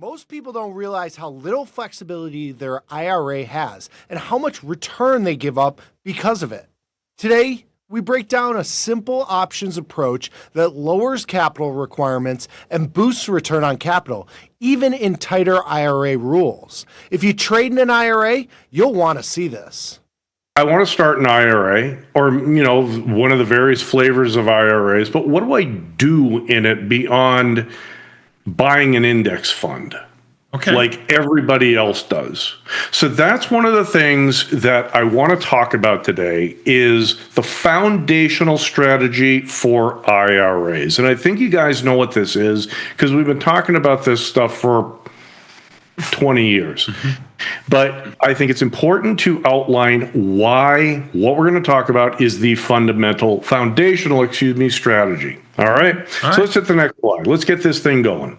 Most people don't realize how little flexibility their IRA has and how much return they give up because of it. Today, we break down a simple options approach that lowers capital requirements and boosts return on capital, even in tighter IRA rules. If you trade in an IRA, you'll want to see this. I want to start an IRA or, one of the various flavors of IRAs, but what do I do in it beyond buying an index fund? Okay. Like everybody else does. So that's one of the things that I want to talk about today is the foundational strategy for IRAs. And I think you guys know what this is because we've been talking about this stuff for 20 years. Mm-hmm. But I think it's important to outline why what we're going to talk about is the foundational strategy. All right? So let's hit the next slide. Let's get this thing going.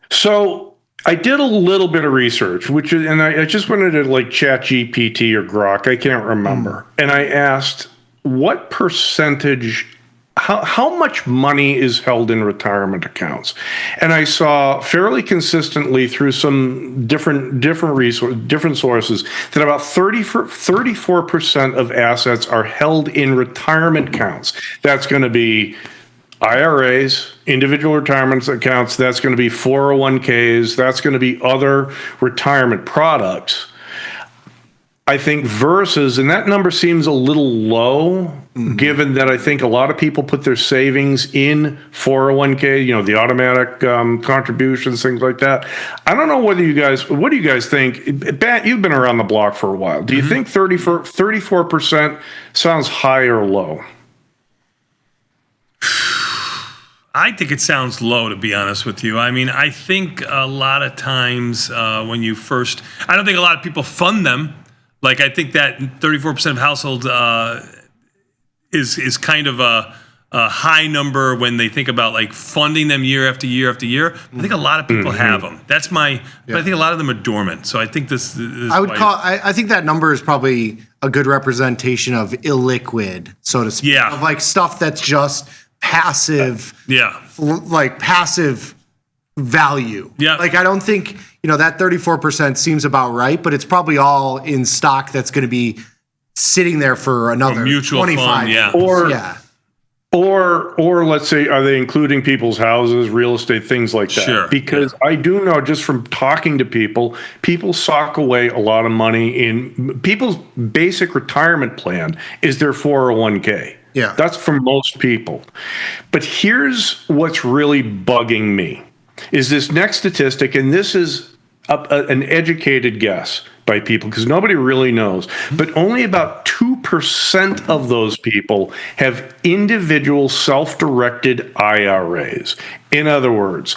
So I did a little bit of research, and I just wanted to like ChatGPT or Grok, I can't remember. And I asked what percentage, how much money is held in retirement accounts? And I saw fairly consistently through some different sources that about 34% of assets are held in retirement accounts. That's going to be IRAs, individual retirement accounts, that's going to be 401ks, that's going to be other retirement products. I think versus, and that number seems a little low, given that I think a lot of people put their savings in 401k, the automatic contributions, things like that. I don't know what do you guys think? Bat, you've been around the block for a while. Do you think 34% sounds high or low? I think it sounds low, to be honest with you. I mean, I think a lot of times when you first, I don't think a lot of people fund them. Like, I think that 34% of households is kind of a high number when they think about like funding them year after year after year. I think a lot of people have them. That's but I think a lot of them are dormant. So I think this is I think that number is probably a good representation of illiquid, so to speak. Yeah. Of like stuff that's just passive, like passive value. Yeah. Like I don't think, that 34% seems about right, but it's probably all in stock that's going to be sitting there for another mutual 25 fund, Or let's say, are they including people's houses, real estate, things like that? Sure. Because I do know just from talking to people sock away a lot of money in people's basic retirement plan is their 401k. Yeah. That's for most people. But here's what's really bugging me is this next statistic, and this is an educated guess by people because nobody really knows, but only about 2% of those people have individual self-directed IRAs. In other words,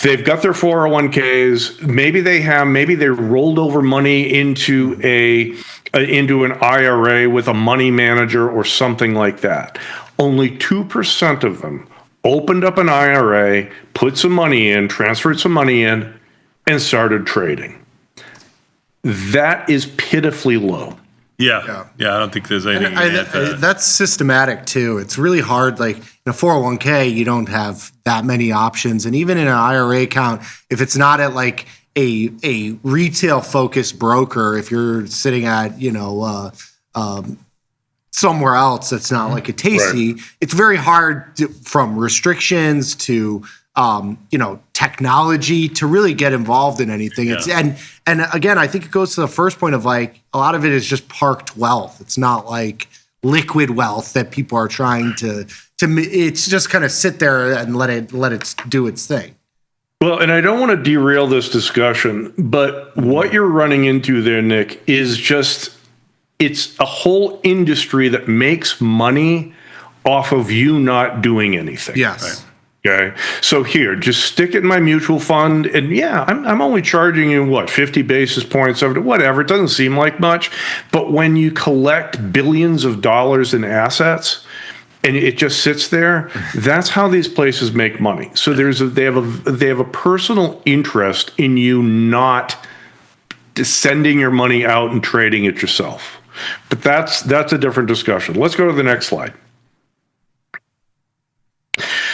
they've got their 401ks, maybe they rolled over money into an IRA with a money manager or something like that. Only 2% of them opened up an IRA, put some money in, transferred some money in, and started trading. That is pitifully low. Yeah. I don't think there's anything. That's systematic too. It's really hard. Like in a 401k, you don't have that many options, and even in an IRA account, if it's not at like a retail focused broker, if you're sitting at somewhere else that's not like a Tasty, it's very hard from restrictions to technology to really get involved in anything. It's and again, I think it goes to the first point of like a lot of it is just parked wealth. It's not like liquid wealth that people are trying to it's just kind of sit there and let it do its thing. Well, and I don't want to derail this discussion, but what you're running into there, Nick, is just it's a whole industry that makes money off of you not doing anything. Yes. Right? Okay. So here, just stick it in my mutual fund. And I'm only charging you 50 basis points over whatever. It doesn't seem like much. But when you collect billions of dollars in assets and it just sits there, that's how these places make money. So they have a personal interest in you not sending your money out and trading it yourself. But that's a different discussion. Let's go to the next slide.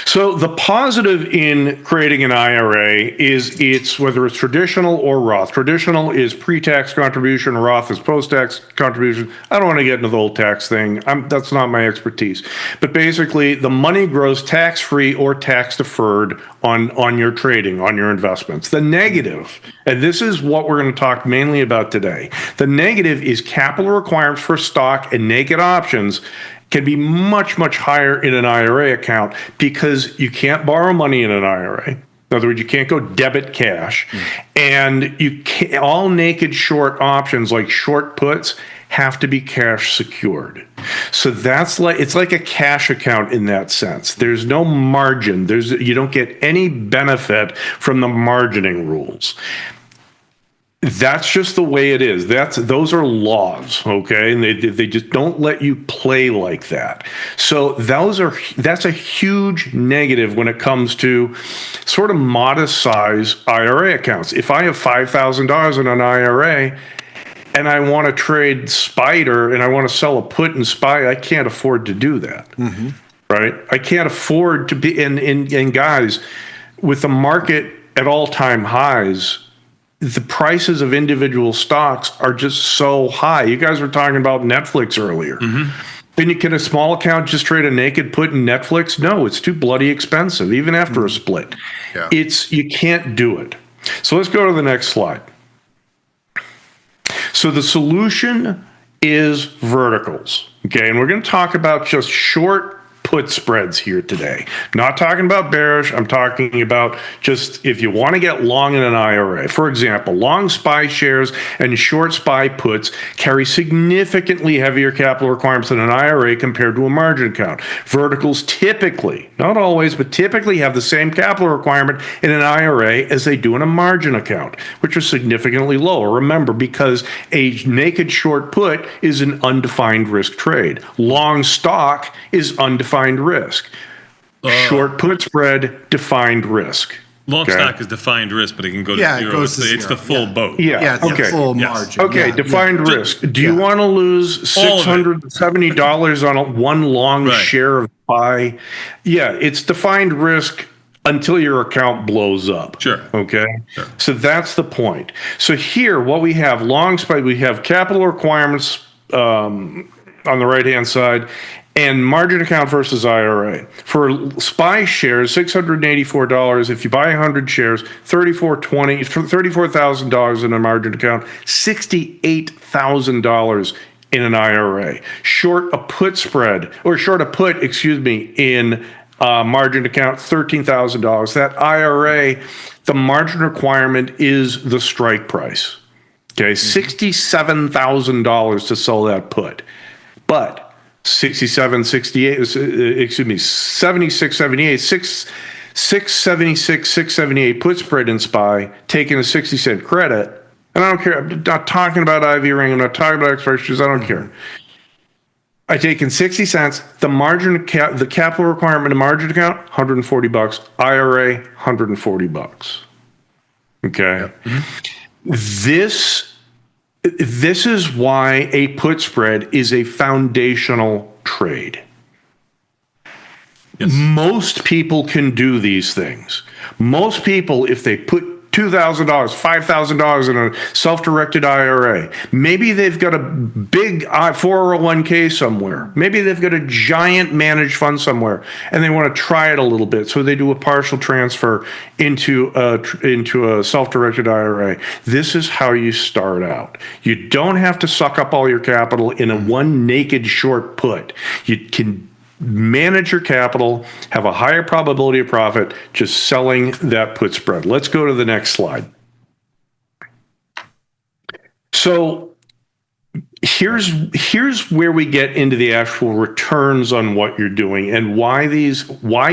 So the positive in creating an IRA is it's whether it's traditional or Roth. Traditional is pre-tax contribution, Roth is post-tax contribution. I don't want to get into the whole tax thing. That's not my expertise. But basically, the money grows tax-free or tax-deferred on your trading, on your investments. The negative, and this is what we're going to talk mainly about today, the negative is capital requirements for stock and naked options can be much, much higher in an IRA account because you can't borrow money in an IRA. In other words, you can't go debit cash. And you can't, all naked short options like short puts have to be cash secured. So that's like, it's like a cash account in that sense. There's no margin. You don't get any benefit from the margining rules. That's just the way it is. Those are laws, okay? And they just don't let you play like that. So that's a huge negative when it comes to sort of modest size IRA accounts. If I have $5,000 in an IRA and I want to trade Spider and I want to sell a put in SPY, I can't afford to do that, right? I can't afford to be, and guys, with the market at all-time highs, the prices of individual stocks are just so high. You guys were talking about Netflix earlier. Can a small account just trade a naked put in Netflix? No, it's too bloody expensive, even after a split. Yeah. You can't do it. So let's go to the next slide. So the solution is verticals. Okay, and we're going to talk about just short put spreads here today. Not talking about bearish. I'm talking about just if you want to get long in an IRA. For example, long SPY shares and short SPY puts carry significantly heavier capital requirements than an IRA compared to a margin account. Verticals typically, not always, but typically have the same capital requirement in an IRA as they do in a margin account, which are significantly lower. Remember, because a naked short put is an undefined risk trade. Long stock is undefined risk. Short put spread, defined risk. Long stock is defined risk, but it can go to zero. It goes to it's zero. the full boat. Yeah, it's Okay. the full Yes. margin. Okay, defined risk. Do you want to lose $670 on one long share of SPY? Yeah, it's defined risk until your account blows up. Sure. Okay. Sure. So that's the point. So here, what we have, long SPY, we have capital requirements on the right-hand side, and margin account versus IRA. For SPY shares, $684. If you buy 100 shares, $34,000 in a margin account, $68,000 in an IRA. Short a put, in margin account, $13,000. That IRA, the margin requirement is the strike price. Okay, $67,000 to sell that put. But 67, 68, 76, 78, 676, 678 put spread in SPY, taking a 60-cent credit. And I don't care. I'm not talking about Ivy Ring. I'm not talking about expiration. I don't care. I take in 60 cents. The margin, the capital requirement in margin account, $140. IRA, $140. Okay. This is why a put spread is a foundational trade. Yes. Most people can do these things. Most people, if they put $2,000, $5,000 in a self-directed IRA, maybe they've got a big 401k somewhere. Maybe they've got a giant managed fund somewhere, and they want to try it a little bit. So they do a partial transfer into a self-directed IRA. This is how you start out. You don't have to suck up all your capital in a one naked short put. You can manage your capital, have a higher probability of profit, just selling that put spread. Let's go to the next slide. So here's where we get into the actual returns on what you're doing and why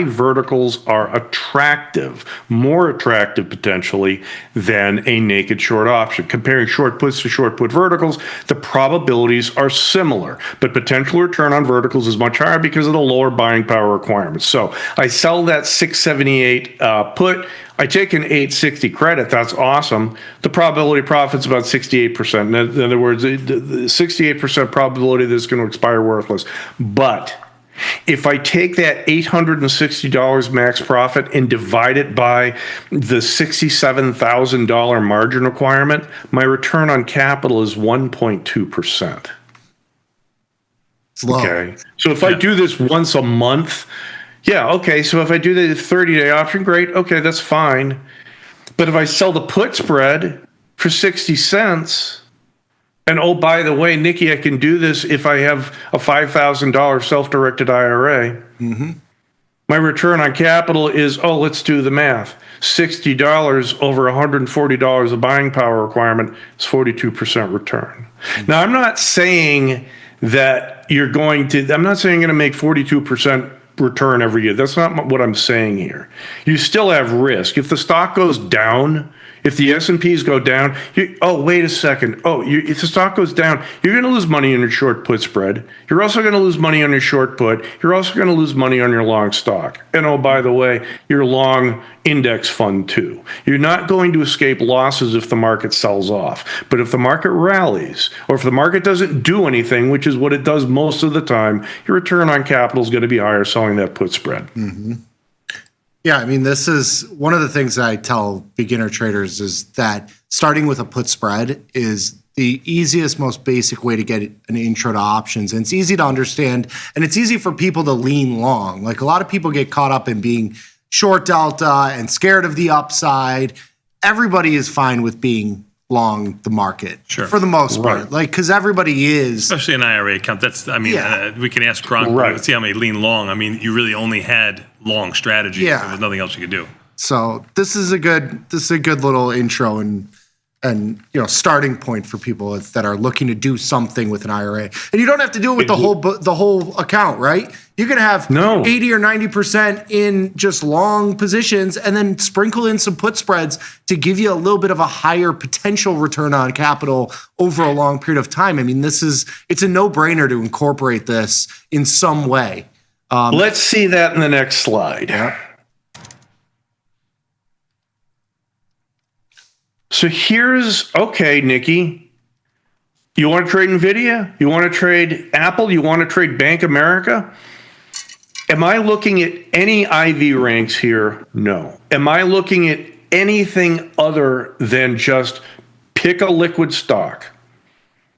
verticals are attractive, more attractive potentially than a naked short option. Comparing short puts to short put verticals, the probabilities are similar, but potential return on verticals is much higher because of the lower buying power requirements. So I sell that 678 put, I take an 860 credit. That's awesome. The probability of profit's about 68%. In other words, the 68% probability that it's going to expire worthless. But If I take that $860 max profit and divide it by the $67,000 margin requirement, my return on capital is 1.2%. Slow. Okay. So if I do this once a month, yeah, okay. So if I do the 30-day option, great. Okay, that's fine. But if I sell the put spread for 60 cents, and oh, by the way, Nikki, I can do this if I have a $5,000 self-directed IRA. My return on capital is, let's do the math. $60 over $140 of buying power requirement is 42% return. Now, I'm not saying that I'm not saying you're going to make 42% return every year. That's not what I'm saying here. You still have risk. If the stock goes down, if the S&Ps go down, wait a second. If the stock goes down, you're going to lose money on your short put spread. You're also going to lose money on your short put. You're also going to lose money on your long stock. And by the way, your long index fund too. You're not going to escape losses if the market sells off. But if the market rallies, or if the market doesn't do anything, which is what it does most of the time, your return on capital is going to be higher selling that put spread. Yeah, I mean, this is one of the things that I tell beginner traders is that starting with a put spread is the easiest, most basic way to get an intro to options. And it's easy to understand, and it's easy for people to lean long. Like a lot of people get caught up in being short delta and scared of the upside. Everybody is fine with being long the market for the most part, like because everybody is, especially an IRA account. We can ask Gronk, see how many lean long. I mean, you really only had long strategy. Yeah, there was nothing else you could do. So this is a good little intro and starting point for people that are looking to do something with an IRA. And you don't have to do it with the whole account, right? You can have 80 or 90% in just long positions and then sprinkle in some put spreads to give you a little bit of a higher potential return on capital over a long period of time. I mean, it's a no-brainer to incorporate this in some way. Let's see that in the next slide. Yeah. So okay, Nikki, you want to trade Nvidia? You want to trade Apple? You want to trade Bank America? Am I looking at any IV ranks here? No. Am I looking at anything other than just pick a liquid stock?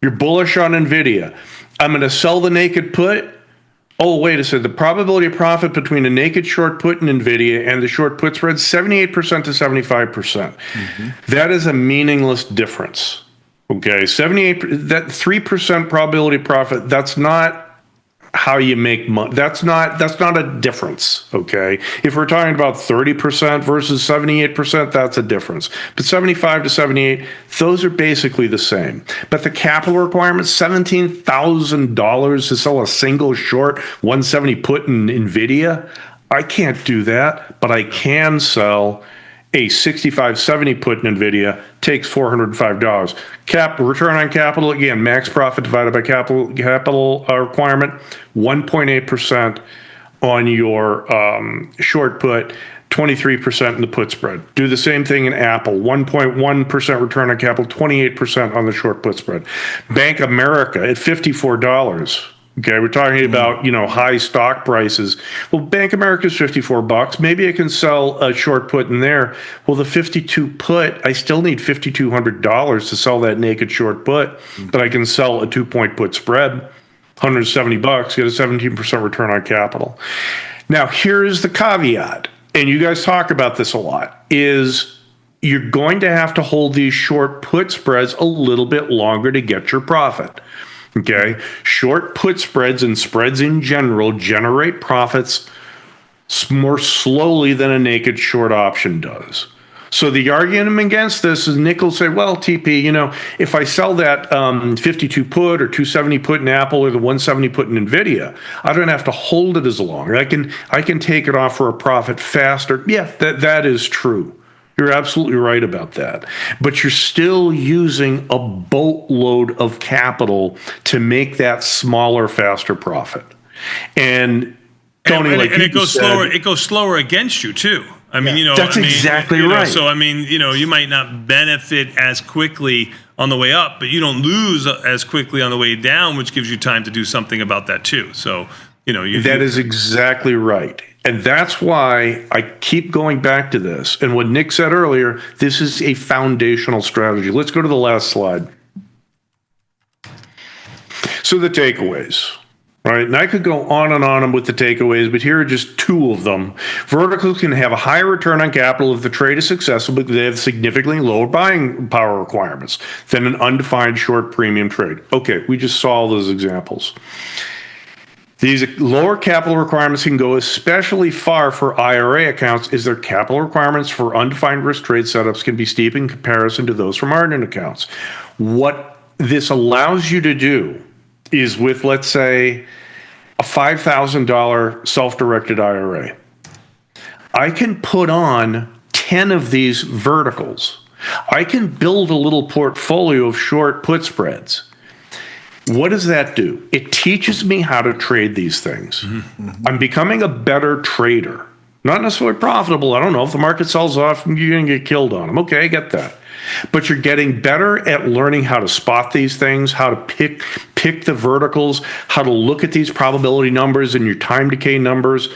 You're bullish on Nvidia. I'm going to sell the naked put. Oh, wait a second. The probability of profit between a naked short put in Nvidia and the short put spread, 78% to 75%. That is a meaningless difference. Okay, that 3% probability profit, that's not how you make money. That's not a difference, okay? If we're talking about 30% versus 78%, that's a difference. But 75 to 78, those are basically the same. But the capital requirement, $17,000 to sell a single short 170 put in Nvidia, I can't do that, but I can sell a 65-70 put in Nvidia, takes $405. Return on capital, again, max profit divided by capital requirement, 1.8% on your short put, 23% in the put spread. Do the same thing in Apple, 1.1% return on capital, 28% on the short put spread. Bank America at $54. Okay, we're talking about, high stock prices. Well, Bank America's $54. Maybe I can sell a short put in there. Well, the 52 put, I still need $5,200 to sell that naked short put, but I can sell a 2-point put spread, $170, get a 17% return on capital. Now, here's the caveat, and you guys talk about this a lot, is you're going to have to hold these short put spreads a little bit longer to get your profit. Okay, short put spreads and spreads in general generate profits more slowly than a naked short option does. So the argument against this is Nick will say, well, TP, if I sell that 52 put or 270 put in Apple or the 170 put in Nvidia, I don't have to hold it as long. I can take it off for a profit faster. Yeah, that is true. You're absolutely right about that. But you're still using a boatload of capital to make that smaller, faster profit. And Tony, it goes slower. It goes slower against you too. I mean, that's exactly right. So I mean, you might not benefit as quickly on the way up, but you don't lose as quickly on the way down, which gives you time to do something about that too. So That is exactly right. And that's why I keep going back to this. And what Nick said earlier, this is a foundational strategy. Let's go to the last slide. So the takeaways, right? And I could go on and on with the takeaways, but here are just two of them. Verticals can have a higher return on capital if the trade is successful because they have significantly lower buying power requirements than an undefined short premium trade. Okay, we just saw all those examples. These lower capital requirements can go especially far for IRA accounts as their capital requirements for undefined risk trade setups can be steep in comparison to those for margin accounts. What this allows you to do is with, let's say, a $5,000 self-directed IRA, I can put on 10 of these verticals. I can build a little portfolio of short put spreads. What does that do? It teaches me how to trade these things. Mm-hmm. I'm becoming a better trader. Not necessarily profitable. I don't know. If the market sells off, you're going to get killed on them. Okay, I get that. But you're getting better at learning how to spot these things, how to pick the verticals, how to look at these probability numbers and your time decay numbers,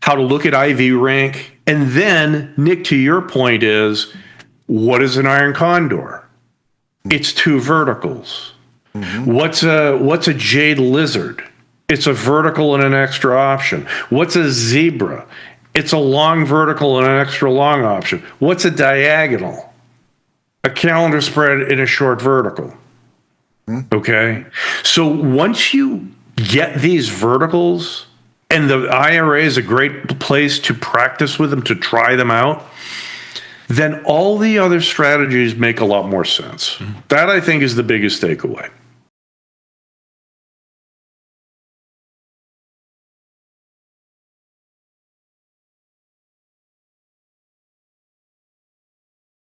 how to look at IV rank. And then, Nick, to your point is, what is an iron condor? It's two verticals. Mm-hmm. What's a jade lizard? It's a vertical and an extra option. What's a zebra? It's a long vertical and an extra long option. What's a diagonal? A calendar spread in a short vertical. Mm-hmm. Okay? So once you get these verticals, and the IRA is a great place to practice with them, to try them out, then all the other strategies make a lot more sense. Mm-hmm. That, I think, is the biggest takeaway.